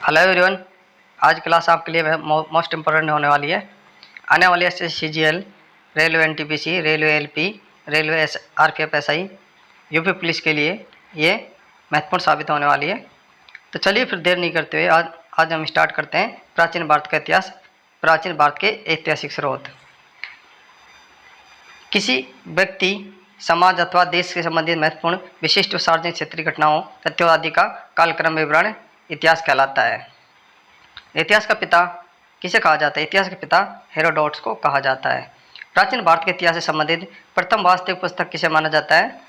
Hello everyone. आज class आपके लिए मोस्ट इम्पोर्टेंट होने वाली है। आने वाली है CGL, railway NTPC, railway LP, railway RPF SI, UP police के लिए ये महत्वपूर्ण साबित होने वाली है। तो चलिए फिर देर नहीं करते हुए आज हम स्टार्ट करते हैं प्राचीन भारत का इतिहास, प्राचीन भारत के ऐतिहासिक स्रोत। किसी व्यक्ति, समाज अथवा देश से संबंधित महत्वपूर्ण विशिष्ट सार्वजनिक क्षेत्रीय घटनाओं, तथ्यों आदि का कालक्रम विवरण इतिहास कहलाता है। इतिहास का पिता किसे कहा जाता है? इतिहास के पिता हेरोडोटस को कहा जाता है। प्राचीन भारत के इतिहास से संबंधित प्रथम वास्तविक पुस्तक किसे माना जाता है?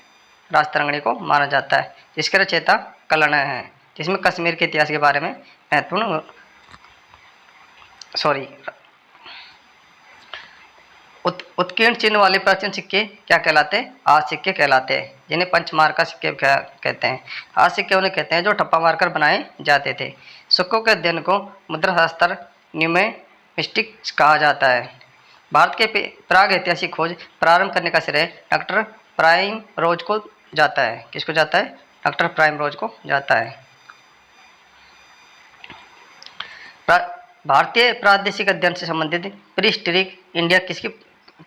राजतरंगिणी को माना जाता है, जिसके रचयिता कर्ण है, जिसमें कश्मीर के इतिहास के बारे में महत्वपूर्ण उत्कीर्ण चिन्ह वाले प्राचीन सिक्के क्या कहलाते हैं? आज सिक्के कहलाते हैं, जिन्हें पंचमार का सिक्के कहते हैं। आज सिक्के उन्हें कहते हैं जो ठप्पा मारकर बनाए जाते थे। सिक्कों के अध्ययन को मुद्राशास्त्र, न्यूमिस्टिक्स कहा जाता है। भारत के प्राग ऐतिहासिक खोज प्रारंभ करने का श्रेय डॉक्टर प्राइमरोज को जाता है। किसको जाता है? डॉक्टर प्राइमरोज को जाता है। भारतीय प्रादेशिक अध्ययन से संबंधित प्रीहिस्टोरिक इंडिया किसकी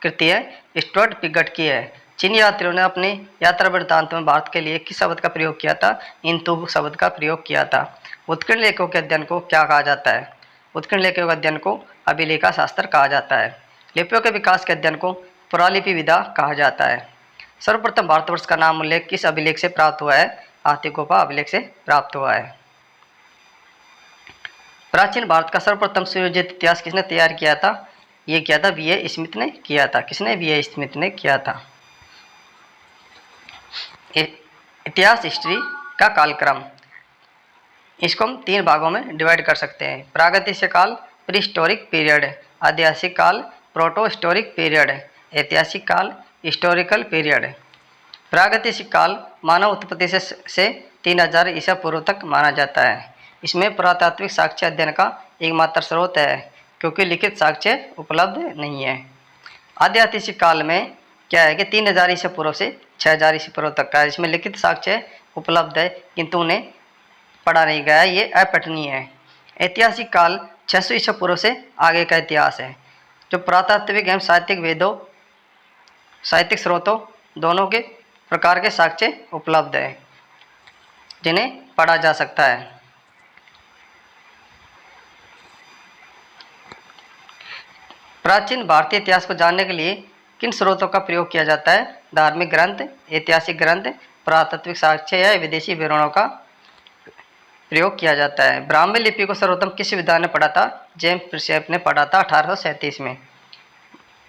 कृति है? स्टुअर्ट पिगट की है। चीनी यात्रियों ने अपने यात्रा वृत्तांत में भारत के लिए किस शब्द का प्रयोग किया था? इंतु शब्द का प्रयोग किया था। उत्कीर्ण लेखों के अध्ययन को क्या कहा जाता है? उत्कीर्ण लेखों के अध्ययन को अभिलेखा शास्त्र कहा जाता है। लिपियों के विकास के अध्ययन को पुरालिपि विधा कहा जाता है। सर्वप्रथम भारतवर्ष का नाम उल्लेख किस अभिलेख से प्राप्त हुआ है? आर्थिकोपा अभिलेख से प्राप्त हुआ है। प्राचीन भारत का सर्वप्रथम सुयोजित इतिहास किसने तैयार किया था? ये किया था B.A. स्मिथ ने किया था। किसने? B.A. स्मिथ ने किया था। इतिहास हिस्ट्री का कालक्रम, इसको हम 3 भागों में डिवाइड कर सकते हैं। प्रागैतिहासिक काल, प्रीहिस्टोरिक पीरियड, ऐतिहासिक काल, प्रोटोहिस्टोरिक पीरियड, ऐतिहासिक काल, हिस्टोरिकल पीरियड। प्रागैतिहासिक काल मानव उत्पत्ति से 3000 ईसा पूर्व तक माना जाता है। इसमें पुरातात्विक साक्ष्य अध्ययन का एकमात्र स्रोत है, क्योंकि लिखित साक्ष्य उपलब्ध नहीं है। आध्यात्मिक काल में क्या है कि 3000 ईसा पूर्व से 6000 ईसा पूर्व तक का, इसमें लिखित साक्ष्य उपलब्ध है किंतु उन्हें पढ़ा नहीं गया, ये अपठनीय है। ऐतिहासिक काल 600 ईसा पूर्व से आगे का इतिहास है, जो पुरातात्विक एवं साहित्यिक स्रोतों दोनों के प्रकार के साक्ष्य उपलब्ध है, जिन्हें पढ़ा जा सकता है। प्राचीन भारतीय इतिहास को जानने के लिए किन स्रोतों का प्रयोग किया जाता है? धार्मिक ग्रंथ, ऐतिहासिक ग्रंथ, पुरातात्विक साक्ष्य या विदेशी विवरणों का प्रयोग किया जाता है। ब्राह्मी लिपि को सर्वप्रथम किस विद्वान ने पढ़ा था? जेम्स प्रिसेप ने पढ़ा था 1837 में।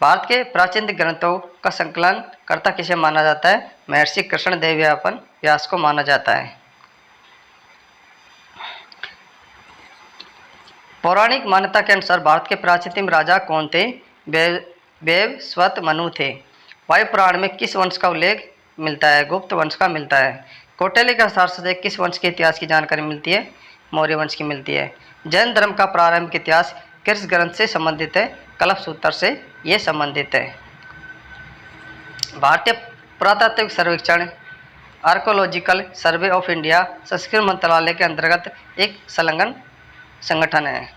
भारत के प्राचीन ग्रंथों का संकलन कर्ता किसे माना जाता है? महर्षि कृष्णदेव व्यास को माना जाता है। पौराणिक मान्यता के अनुसार भारत के प्राचीनतम राजा कौन थे? वैवस्वत मनु थे। वायु पुराण में किस वंश का उल्लेख मिलता है? गुप्त वंश का मिलता है। कौटिल्य के अनुसार से किस वंश के इतिहास की जानकारी मिलती है? मौर्य वंश की मिलती है। जैन धर्म का प्रारंभिक इतिहास किस ग्रंथ से संबंधित है? कल्पसूत्र से ये संबंधित है। भारतीय पुरातात्विक सर्वेक्षण आर्कोलॉजिकल सर्वे ऑफ इंडिया संस्कृति मंत्रालय के अंतर्गत एक संलग्न संगठन है।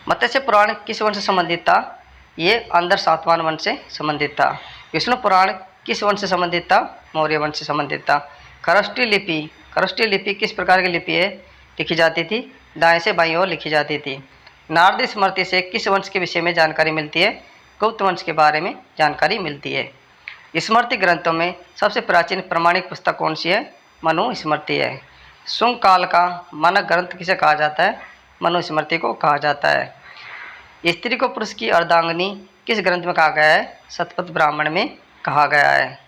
मत्स्य पुराण किस वंश से संबंधित था? ये आंध्र सातवाहन वंश से संबंधित था। विष्णु पुराण किस वंश से संबंधित था? मौर्य वंश से संबंधित था। खरष्टी लिपि किस प्रकार की लिपि है? लिखी जाती थी दाएं से बाईं ओर लिखी जाती थी। नारदी स्मृति से किस वंश के विषय में जानकारी मिलती है? गुप्त वंश के बारे में जानकारी मिलती है। स्मृति ग्रंथों में सबसे प्राचीन प्रमाणिक पुस्तक कौन सी है? मनु स्मृति है। शुंग काल का मानक ग्रंथ किसे कहा जाता है? मनु स्मृति को कहा जाता है। स्त्री को पुरुष की अर्धांगिनी किस ग्रंथ में कहा गया है? शतपथ ब्राह्मण में कहा गया है।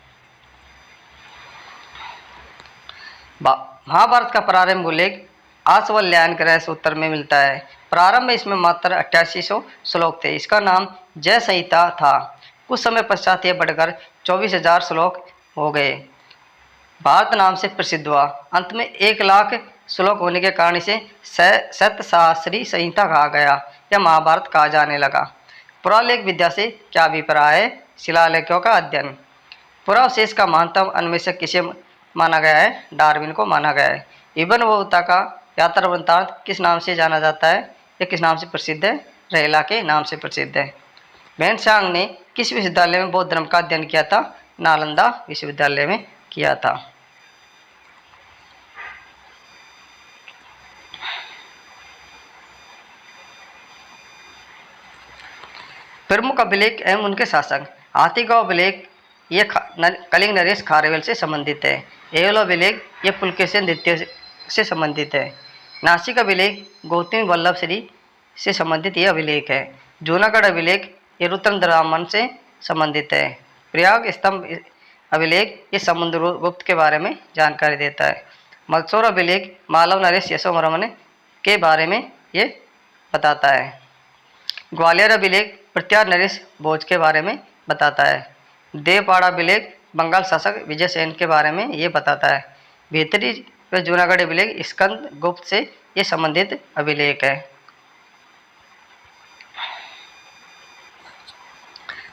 महाभारत का प्रारंभ उल्लेख आश्वल्यायन ग्रह सूत्र में मिलता है। प्रारंभ में इसमें मात्र 8800 श्लोक थे। इसका नाम जय संहिता था। कुछ समय पश्चात यह बढ़कर 24,000 श्लोक हो गए। भारत नाम से प्रसिद्ध हुआ। अंत में 1 लाख श्लोक होने के कारण इसे शतशास्त्री संहिता कहा गया या महाभारत कहा जाने लगा। पुरालेख विद्या से क्या अभिप्राय है? शिलालेखों का अध्ययन। पुरावशेष का महानतम अन्वेषक किसे माना गया है? डार्विन को माना गया है। इब्न बतूता का यात्रा वृत्तांत किस नाम से जाना जाता है या किस नाम से प्रसिद्ध है? रहेला के नाम से प्रसिद्ध है। वैनसांग ने किस विश्वविद्यालय में बौद्ध धर्म का अध्ययन किया था? नालंदा विश्वविद्यालय में किया था। प्रमुख अभिलेख एवं उनके शासक। हाथीगांव अभिलेख ये कलिंग नरेश खारवेल से संबंधित है। एवल अभिलेख ये पुलकेशिन द्वितीय से संबंधित है। नासिक अभिलेख गौतमी वल्लभ श्री से संबंधित ये अभिलेख है। जूनागढ़ अभिलेख ये रुद्रदामन से संबंधित है। प्रयाग स्तंभ अभिलेख ये समुद्रगुप्त के बारे में जानकारी देता है। मंदसौर अभिलेख मालव नरेश यशोवर्मन के बारे में ये बताता है। ग्वालियर अभिलेख प्रत्यार नरेश भोज के बारे में बताता है। देवपाड़ा अभिलेख बंगाल शासक विजय सेन के बारे में ये बताता है। भीतरी व जूनागढ़ अभिलेख स्कंद गुप्त से ये संबंधित अभिलेख है।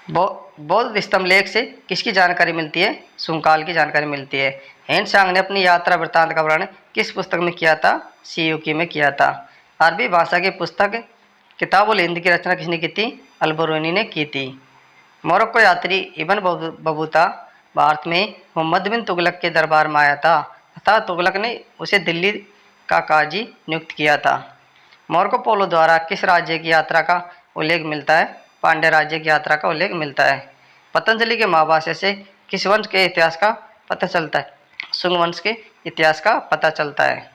बौद्ध स्तंभ लेख से किसकी जानकारी मिलती है? सुंकाल की जानकारी मिलती है। हेनसांग ने अपनी यात्रा वृत्तांत का वर्णन किस पुस्तक में किया था? सीयूकी में किया था। अरबी भाषा की पुस्तक किताबुल हिंद की रचना किसने की थी? अल-बरूनी ने की थी। मोरक्को यात्री इब्न बतूता भारत में मोहम्मद बिन तुगलक के दरबार में आया था तथा तुगलक ने उसे दिल्ली का काजी नियुक्त किया था। मार्को पोलो द्वारा किस राज्य की यात्रा का उल्लेख मिलता है? पांड्य राज्य की यात्रा का उल्लेख मिलता है। पतंजलि के महाभाष्य से किस वंश के इतिहास का पता चलता है? शुंग वंश के इतिहास का पता चलता है।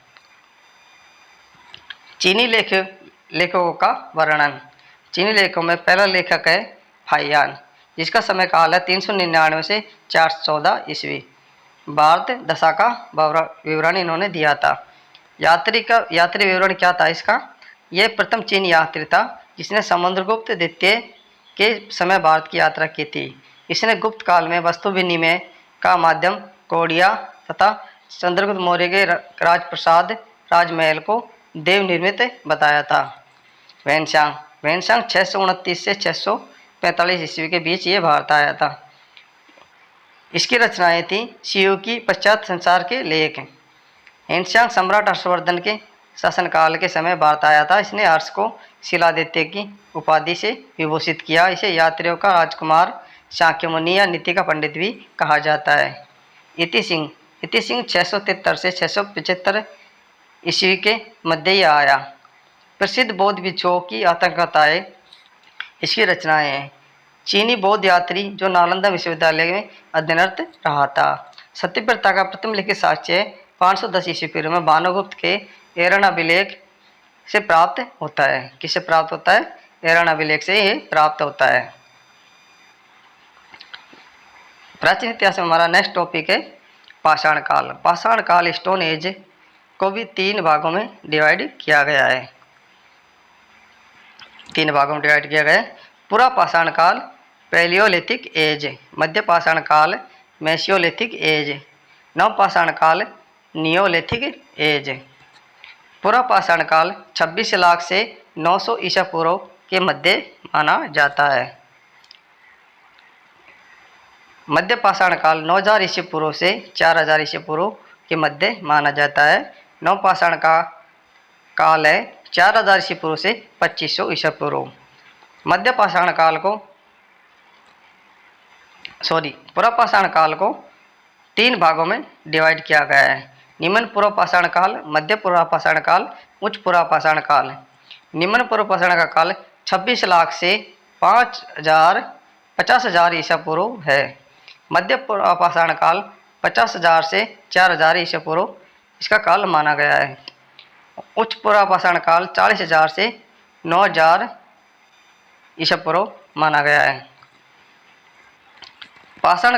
चीनी लेखकों का वर्णन। चीनी लेखकों में पहला लेखक है फाहियान, जिसका समय काल है 399 से 414 ईस्वी। भारत दशा का विवरण इन्होंने दिया था। यात्री विवरण क्या था इसका? यह प्रथम चीनी यात्री था जिसने समुद्रगुप्त द्वितीय के समय भारत की यात्रा की थी। इसने गुप्त काल में वस्तु विनिमय का माध्यम कोडिया तथा चंद्रगुप्त मौर्य के राजप्रसाद राजमहल को देव निर्मित बताया था। वैनसांग 629 से 645 ईस्वी के बीच ये भारत आया था। इसकी रचनाएं थी सीयूकी पश्चात संसार के लेख। हेनसांग सम्राट हर्षवर्धन के शासनकाल के समय भारत आया था। इसने हर्ष को शिलादित्य की उपाधि से विभूषित किया। इसे यात्रियों का राजकुमार, शाक्यमुनि या नीति का पंडित भी कहा जाता है। इति सिंह 673 से 675 ईस्वी के मध्य ही आया। प्रसिद्ध बौद्ध भिक्षुओं की आत्मकथाएं इसकी रचनाएं हैं। चीनी बौद्ध यात्री जो नालंदा विश्वविद्यालय में अध्ययनरत रहा था। सत्यव्रता का प्रथम लिखित साक्ष्य 510 ईस्वी पूर्व में भानुगुप्त के एरन अभिलेख से प्राप्त होता है। किससे प्राप्त होता है? एरन अभिलेख से ये प्राप्त होता है। प्राचीन इतिहास में हमारा नेक्स्ट टॉपिक है पाषाण काल। पाषाण काल स्टोन एज को भी 3 भागों में डिवाइड किया गया है। 3 भागों में डिवाइड किया गया है। पूरा पाषाण काल पैलियोलिथिक एज, मध्य पाषाण काल मेसियोलिथिक एज, नव पाषाण काल नियोलिथिक एज। पूरा पाषाण काल 26 लाख से 900 ईसा पूर्व के मध्य माना जाता है। मध्य पाषाण काल 9000 ईसा पूर्व से 4000 ईसा पूर्व के मध्य माना जाता है। नव पाषाण का काल है 4000 ईसा पूर्व से 2500 ईसा पूर्व। मध्य पाषाण काल को पूरा पाषाण काल को 3 भागों में डिवाइड किया गया है। निम्न पूर्व पाषाण काल, मध्य पूर्व पाषाण काल, उच्च पूर्व पाषाण काल। निम्न पूर्व पाषाण का काल 26 लाख से 50,000 ईसा पूर्व है। मध्य पूर्व पाषाण काल 50,000 से 4,000 ईसा पूर्व इसका काल माना गया है। उच्च पूर्व पाषाण काल 40,000 से 9,000 ईसा पूर्व माना गया है। पाषाण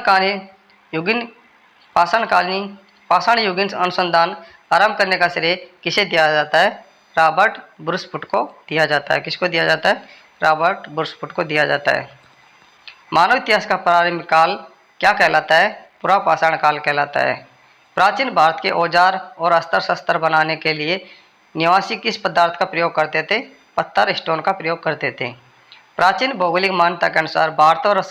युगीन अनुसंधान आरंभ करने का श्रेय किसे दिया जाता है? रॉबर्ट ब्रूसफुट को दिया जाता है। किसको दिया जाता है? रॉबर्ट ब्रूसफुट को दिया जाता है। मानव इतिहास का प्रारंभिक काल क्या कहलाता है? पूरा पाषाण काल कहलाता है। प्राचीन भारत के औजार और अस्त्र शस्त्र बनाने के लिए निवासी किस पदार्थ का प्रयोग करते थे? पत्थर, स्टोन का प्रयोग करते थे। प्राचीन भौगोलिक मान्यता के अनुसार भारत और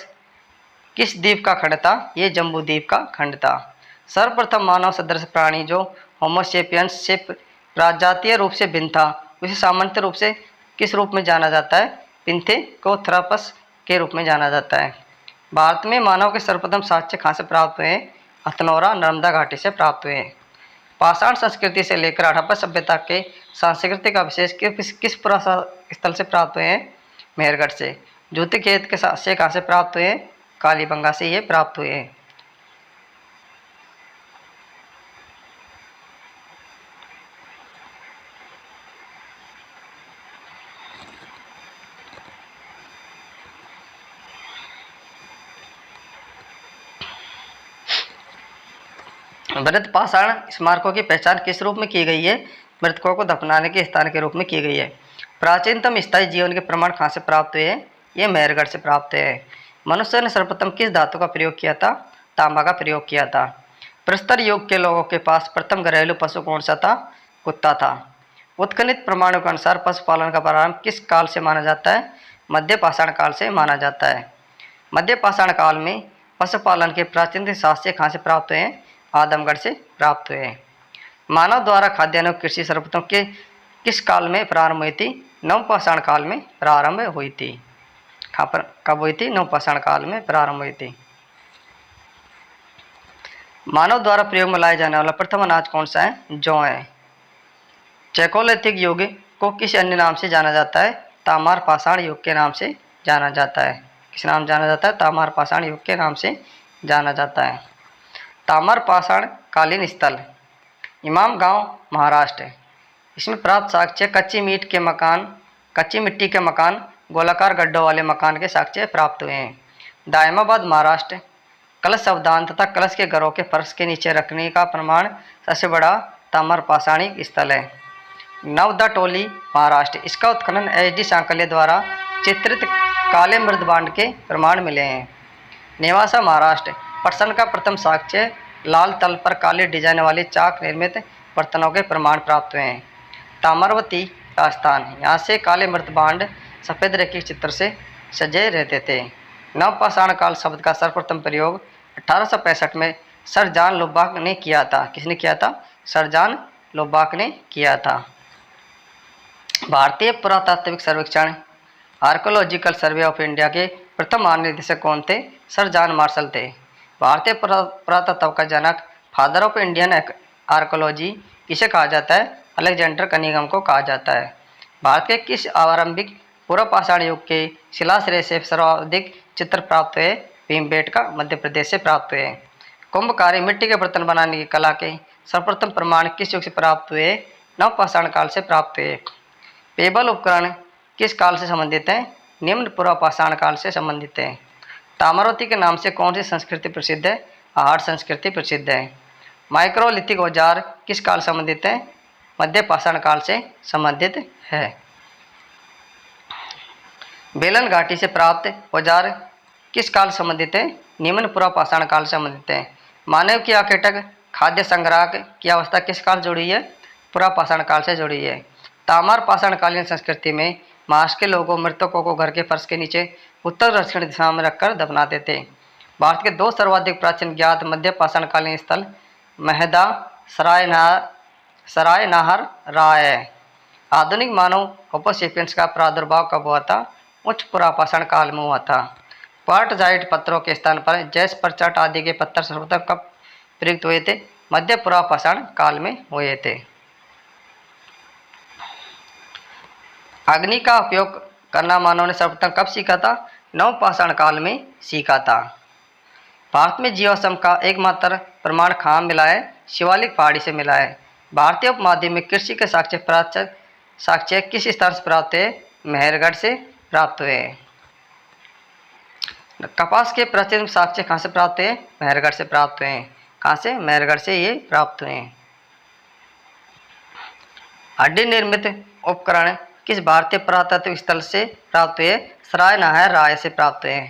किस द्वीप का खंड था? ये जम्बू द्वीप का खंड था। सर्वप्रथम मानव सदृश प्राणी जो होमोसेपियंस से प्रजातीय रूप से भिन्न था, उसे सामान्य रूप से किस रूप में जाना जाता है? पिंथेकोथेरापस के रूप में जाना जाता है। भारत में मानव के सर्वप्रथम साक्ष्य कहाँ से प्राप्त हुए? हथनोरा नर्मदा घाटी से प्राप्त हुए। पाषाण संस्कृति से लेकर हड़प्पा सभ्यता के सांस्कृतिक अवशेष किस पुरातन स्थल से प्राप्त हुए हैं? मेहरगढ़ से। जूते खेत के से कहाँ से प्राप्त हुए? कालीबंगा से ये प्राप्त हुए हैं। मृत पाषाण स्मारकों की पहचान किस रूप में की गई है? मृतकों को दफनाने के स्थान के रूप में की गई है। प्राचीनतम स्थायी जीवन के प्रमाण कहाँ से प्राप्त हुए हैं? ये मेहरगढ़ से प्राप्त है। मनुष्य ने सर्वप्रथम किस धातु का प्रयोग किया था? तांबा का प्रयोग किया था। प्रस्तर युग के लोगों के पास प्रथम घरेलू पशु कौन सा था? कुत्ता था। उत्खनित प्रमाणों के अनुसार पशुपालन का प्रारंभ किस काल से माना जाता है? मध्य पाषाण काल से माना जाता है। मध्य पाषाण काल में पशुपालन के प्राचीन शास्त्र कहाँ से प्राप्त हुए हैं? आदमगढ़ से प्राप्त हुए। मानव द्वारा खाद्यान्न कृषि सर्वप्रथम के किस काल में प्रारंभ हुई थी? नवपाषाण काल में प्रारंभ हुई थी। कब हुई थी? नवपाषाण काल में प्रारंभ हुई थी। मानव द्वारा प्रयोग में लाया जाने वाला प्रथम अनाज कौन सा है? जौ है। चैकोलिथिक युग को किस अन्य नाम से जाना जाता है? तामार पाषाण युग के नाम से जाना जाता है। किस नाम जाना जाता है? तामार पाषाण युग के नाम से जाना जाता है। तामार पाषाण कालीन स्थल इमाम गांव महाराष्ट्र। इसमें प्राप्त साक्ष्य कच्ची मिट्टी के मकान, गोलाकार गड्ढों वाले मकान के साक्ष्य प्राप्त हुए हैं। दायमाबाद महाराष्ट्र। कलश अवदान तथा कलश के घरों के फर्श के नीचे रखने का प्रमाण सबसे बड़ा ताम्र पाषाणी स्थल है। नवदा टोली महाराष्ट्र। इसका उत्खनन HD सांकल्य द्वारा चित्रित काले मृदबांड के प्रमाण मिले हैं। नेवासा महाराष्ट्र। प्रश्न का प्रथम साक्ष्य लाल तल पर काले डिजाइन वाली चाक निर्मित बर्तनों के प्रमाण प्राप्त हुए हैं। ताम्रवती राजस्थान। यहाँ से काले मृदबांड सफ़ेद रेखी चित्र से सजे रहते थे। नवपाषाण काल शब्द का सर्वप्रथम प्रयोग 1865 में सर जॉन लुबाक ने किया था। किसने किया था? सर जॉन लुबाक ने किया था। भारतीय पुरातात्विक सर्वेक्षण आर्कोलॉजिकल सर्वे ऑफ इंडिया के प्रथम महानिदेशक कौन थे? सर जॉन मार्शल थे। भारतीय पुरातत्व का जनक, फादर ऑफ इंडियन आर्कोलॉजी किसे कहा जाता है? अलेक्जेंडर कनिंघम को कहा जाता है। भारत के किस आरंभिक पूर्व पाषाण युग के शिलाश्रय से सर्वाधिक चित्र प्राप्त हुए? भीमबेटका मध्य प्रदेश से प्राप्त हुए। कुंभकारी मिट्टी के बर्तन बनाने की कला के सर्वप्रथम प्रमाण किस युग से प्राप्त हुए? नवपाषाण काल से प्राप्त हुए। पेबल उपकरण किस काल से संबंधित हैं? निम्न पूर्व पाषाण काल से संबंधित हैं। ताम्रवती के नाम से कौन सी संस्कृति प्रसिद्ध है? आहड़ संस्कृति प्रसिद्ध है। माइक्रोलिथिक औजार किस काल से संबंधित है? मध्य पाषाण काल से संबंधित है। बेलन घाटी से प्राप्त औजार किस काल से संबंधित है? निम्न पूर्व पाषाण काल से संबंधित है। मानव की आकेटक खाद्य संग्रह की अवस्था किस काल जुड़ी है? पूर्व पाषाण काल से जुड़ी है। तामार पाषाणकालीन संस्कृति में महाराष्ट्र के लोगों मृतकों को घर के फर्श के नीचे उत्तर दक्षिण दिशा में रखकर दफनाते थे। भारत के दो सर्वाधिक प्राचीन ज्ञात मध्य पाषाणकालीन स्थल महदा सराय नाहर राय। आधुनिक मानव होमोसेपियंस का प्रादुर्भाव कब हुआ था? उच्च पुरापाषाण काल में हुआ था। क्वार्टजाइट पत्थरों के स्थान पर जैस परचट आदि के पत्थर सर्वप्रथम कब प्रयुक्त हुए थे? मध्य पुरापाषाण काल में हुए थे। अग्नि का उपयोग करना मानव ने सर्वप्रथम कब सीखा था? नवपाषाण काल में सीखा था। भारत में जीवाश्म का एकमात्र प्रमाण कहाँ मिला है? शिवालिक पहाड़ी से मिला है। भारतीय उपमहाद्वीप में कृषि के साक्ष्य किस स्थान से प्राप्त हुए? मेहरगढ़ से प्राप्त हुए। कपास के प्राचीन साक्ष्य कहाँ से प्राप्त हुए? मेहरगढ़ से प्राप्त हुए। कहाँ से? मेहरगढ़ से ये प्राप्त हुए। हड्डी निर्मित उपकरण किस भारतीय पुरातत्व स्थल से प्राप्त हुए? सराय नाहर राय से प्राप्त हुए।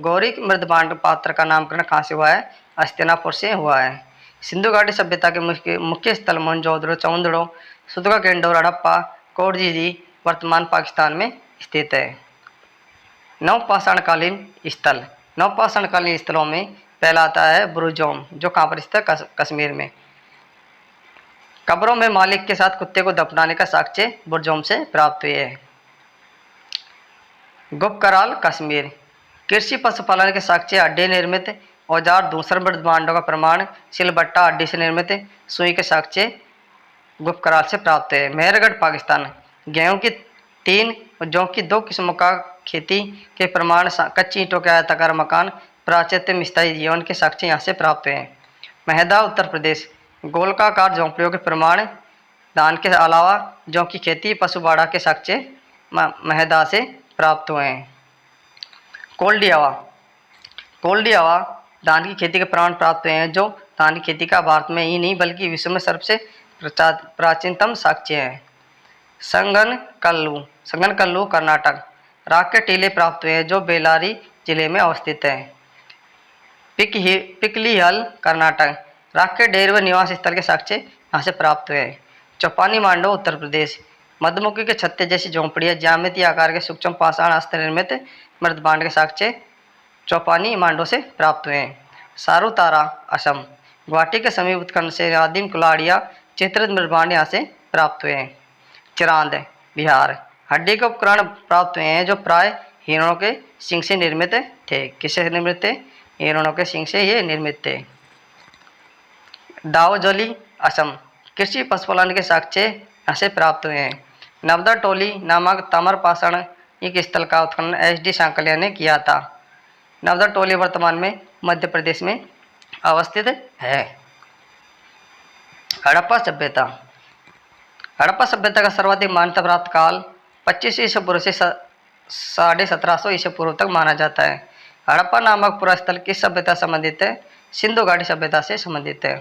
गौरी मृदबांड पात्र का नामकरण कहाँ से हुआ है? हस्तिनापुर से हुआ है। सिंधु घाटी सभ्यता के मुख्य स्थल मोहनजोदड़ो, चौंदड़ो, सुदगा केंडोर, हड़प्पा, कोटजीजी वर्तमान पाकिस्तान में स्थित है। नवपाषाणकालीन स्थल। नवपाषाणकालीन स्थलों में पहला आता है ब्रुजोम, जो कहाँ पर स्थित है? कश्मीर में। कब्रों में मालिक के साथ कुत्ते को दफनाने का साक्ष्य बुर्जोम से प्राप्त हुए है। गुपकराल कश्मीर, कृषि पशुपालन के साक्ष्य अड्डे निर्मित औजार दूसरे ब्रह्मांडों का प्रमाण सिलबट्टा अड्डी से निर्मित सुई के साक्ष्य गुपकराल से प्राप्त है। मेहरगढ़ पाकिस्तान, गेहूं की 3 और जौ की 2 किस्मों का खेती के प्रमाण कच्ची ईंटों के आयताकार मकान प्राचीन स्थायी जीवन के साक्ष्य यहाँ से प्राप्त हुए हैं। महदा उत्तर प्रदेश, गोलकाकार झोंपड़ियों के प्रमाण धान के अलावा जौ की खेती पशुबाड़ा के साक्ष्य महदा से प्राप्त हुए हैं। कोल्डियावा, कोल्डियावा धान की खेती के प्रमाण प्राप्त हुए हैं जो धान की खेती का भारत में ही नहीं बल्कि विश्व में सबसे प्राचीनतम साक्ष्य है। संगनकल्लू, संगनकल्लू कर्नाटक, राख के टीले प्राप्त हुए हैं जो बेलारी जिले में अवस्थित है। पिकलीहल कर्नाटक, राख के डेर व निवास स्थल के साक्ष्य यहाँ से प्राप्त हुए हैं। चौपानी मांडो उत्तर प्रदेश, मधुमक्खी के छत्ते जैसी झोंपड़ियाँ ज्यामितीय आकार के सूक्ष्म पाषाण हस्त निर्मित मृदभांड के साक्ष्य चौपानी मांडो से प्राप्त हुए हैं। सारूतारा असम, गुवाहाटी के समीप उत्खनन से आदिम कुल्हाड़ियाँ चित्रित मृदभांड यहाँ से प्राप्त हुए हैं। चिरांद बिहार, हड्डी के उपकरण प्राप्त हुए हैं जो प्राय हिरणों के सींग से निर्मित थे। किससे निर्मित थे? हिरणों के सींग से ये निर्मित थे। दाओजोली असम, कृषि पशुपालन के साक्ष्य यहाँ से प्राप्त हुए हैं। नवदा टोली नामक ताम्र पाषाण एक स्थल का उत्खनन एस.डी. सांकलिया ने किया था। नवदा टोली वर्तमान में मध्य प्रदेश में अवस्थित है। हड़प्पा सभ्यता, हड़प्पा सभ्यता का सर्वाधिक मान्यता प्राप्त काल 25 ईसा पूर्व से 1750 ईसा पूर्व तक माना जाता है। हड़प्पा नामक पूरा स्थल किस सभ्यता से संबंधित है? सिंधु घाटी सभ्यता से संबंधित है।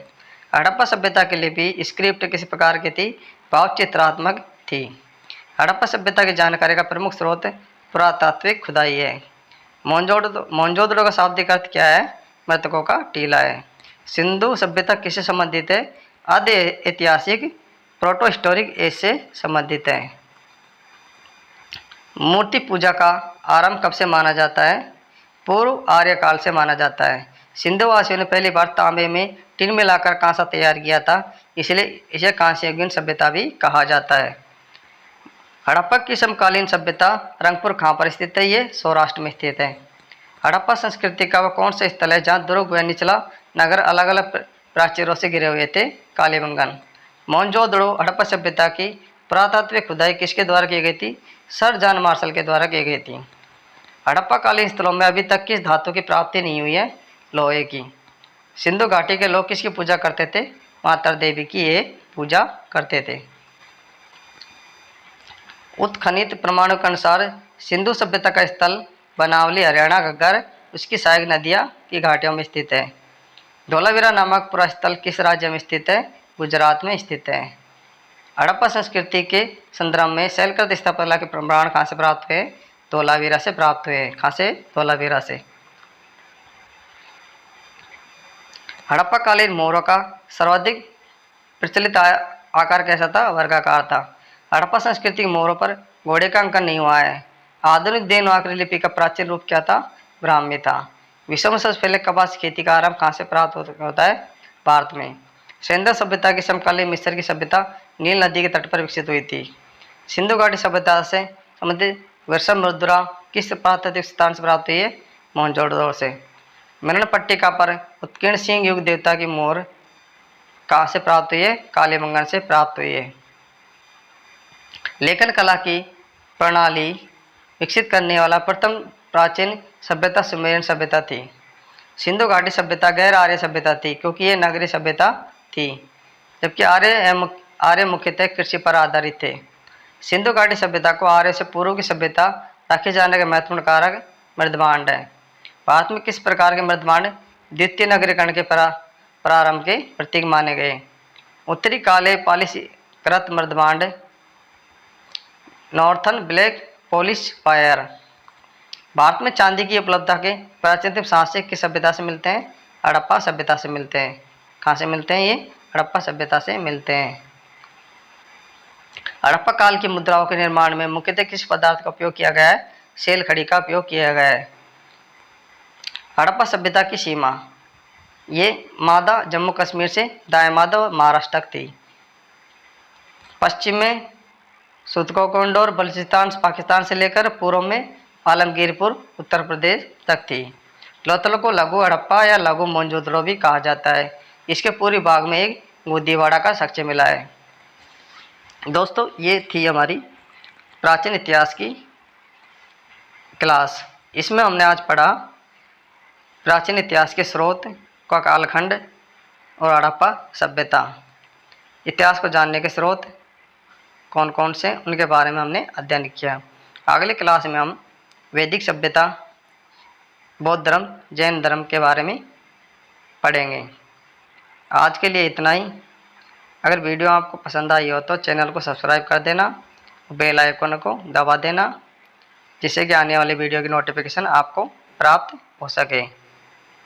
हड़प्पा सभ्यता की लिपि स्क्रिप्ट किस प्रकार की थी? भाव चित्रात्मक थी। हड़प्पा सभ्यता की जानकारी का प्रमुख स्रोत पुरातात्विक खुदाई है। मोहनजोदड़ो का शाब्दिक अर्थ क्या है? मृतकों का टीला है। सिंधु सभ्यता किससे संबंधित है? आदि ऐतिहासिक प्रोटोहिस्टोरिक एज से संबंधित है। मूर्ति पूजा का आरंभ कब से माना जाता है? पूर्व आर्य काल से माना जाता है। सिंधुवासियों ने पहली बार तांबे में टिन मिलाकर कांसा तैयार किया था, इसलिए इसे कांस्ययुगीन सभ्यता भी कहा जाता है। हड़प्पा की समकालीन सभ्यता रंगपुर कहाँ पर स्थित है? ये सौराष्ट्र में स्थित है। हड़प्पा संस्कृति का वह कौन सा स्थल है जहाँ दुर्ग व निचला नगर अलग अलग प्राचीरों से घिरे हुए थे? कालीबंगन। मोहनजोदड़ो हड़प्पा सभ्यता की पुरातात्विक खुदाई किसके द्वारा की गई थी? सर जॉन मार्शल के द्वारा की गई थी। हड़प्पा कालीन स्थलों में अभी तक किस धातु की प्राप्ति नहीं हुई है? लोहे की। सिंधु घाटी के लोग किसकी पूजा करते थे? माता देवी की ये पूजा करते थे। उत्खनित प्रमाणों के अनुसार सिंधु सभ्यता का स्थल बनावली हरियाणा घग्गर उसकी सहायक नदियाँ की घाटियों में स्थित है। धोलावीरा नामक पूरा स्थल किस राज्य में स्थित है? गुजरात में स्थित है। हड़प्पा संस्कृति के संदर्भ में शैलकृत स्थापना के प्रमाण कहाँ से प्राप्त हुए? धोलावीरा से प्राप्त हुए। कहाँ से? धोलावीरा से। हड़प्पा कालीन मोहरों का सर्वाधिक प्रचलित आकार कैसा था? वर्गाकार था। हड़प्पा संस्कृति के मोहरों पर घोड़े का अंकन नहीं हुआ है। आधुनिक देवनागरी लिपि का प्राचीन रूप क्या था? ब्राह्मी था। विश्व में सबसे पहले कपास खेती का आरंभ कहाँ से प्राप्त होता है? भारत में। सिंधु सभ्यता की समकालीन मिस्र की सभ्यता नील नदी के तट पर विकसित हुई थी। सिंधु घाटी सभ्यता से संबंधित वर्षम मुद्रा किस प्राकृतिक स्थान से प्राप्त हुई है? मोहनजोदड़ो से। मरण पट्टिका पर उत्कीर्ण सिंह युग देवता की मोहर कहाँ से प्राप्त हुई है? कालीबंगन से प्राप्त हुई है। लेखन कला की प्रणाली विकसित करने वाला प्रथम प्राचीन सभ्यता सुमेरियन सभ्यता थी। सिंधु घाटी सभ्यता गैर आर्य सभ्यता थी क्योंकि यह नगरीय सभ्यता थी, जबकि आर्य मुख्यतः कृषि पर आधारित थे। सिंधु घाटी सभ्यता को आर्य से पूर्व की सभ्यता रखे जाने का महत्वपूर्ण कारक मृदभांड है। भारत में किस प्रकार के मृदभांड द्वितीय नगरीकरण के प्रारंभ के प्रतीक माने गए? उत्तरी काले पॉलिशकृत मृदभांड, northern black polish fire. Bharat में चांदी की उपलब्धता के प्राचीनतम साक्ष्य किस सभ्यता से मिलते हैं? हड़प्पा सभ्यता से मिलते हैं। कहाँ से मिलते हैं? ये हड़प्पा सभ्यता से मिलते हैं। हड़प्पा काल की मुद्राओं के निर्माण में मुख्यतः किस पदार्थ का उपयोग किया गया है? सेल खड़ी का उपयोग किया गया है। हड़प्पा सभ्यता की सीमा ये मादा जम्मू कश्मीर से दाएं मादा महाराष्ट्र तक थी। पश्चिम में सुतकोकुंड और बलूचिस्तान पाकिस्तान से लेकर पूर्व में आलमगीरपुर उत्तर प्रदेश तक थी। लोथल को लघु हड़प्पा या लघु मोहनजोदड़ो भी कहा जाता है। इसके पूर्वी भाग में एक गुदीवाड़ा का साक्ष्य मिला है। दोस्तों, ये थी हमारी प्राचीन इतिहास की क्लास। इसमें हमने आज पढ़ा प्राचीन इतिहास के स्रोत का कालखंड और हड़प्पा सभ्यता। इतिहास को जानने के स्रोत कौन कौन से, उनके बारे में हमने अध्ययन किया। अगली क्लास में हम वैदिक सभ्यता, बौद्ध धर्म, जैन धर्म के बारे में पढ़ेंगे। आज के लिए इतना ही। अगर वीडियो आपको पसंद आई हो तो चैनल को सब्सक्राइब कर देना, बेल आइकन को दबा देना, जिससे कि आने वाले वीडियो की नोटिफिकेशन आपको प्राप्त हो सके।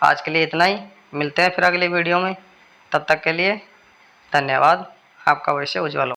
आज के लिए इतना ही। मिलते हैं फिर अगले वीडियो में। तब तक के लिए धन्यवाद। आपका भविष्य उज्ज्वल हो।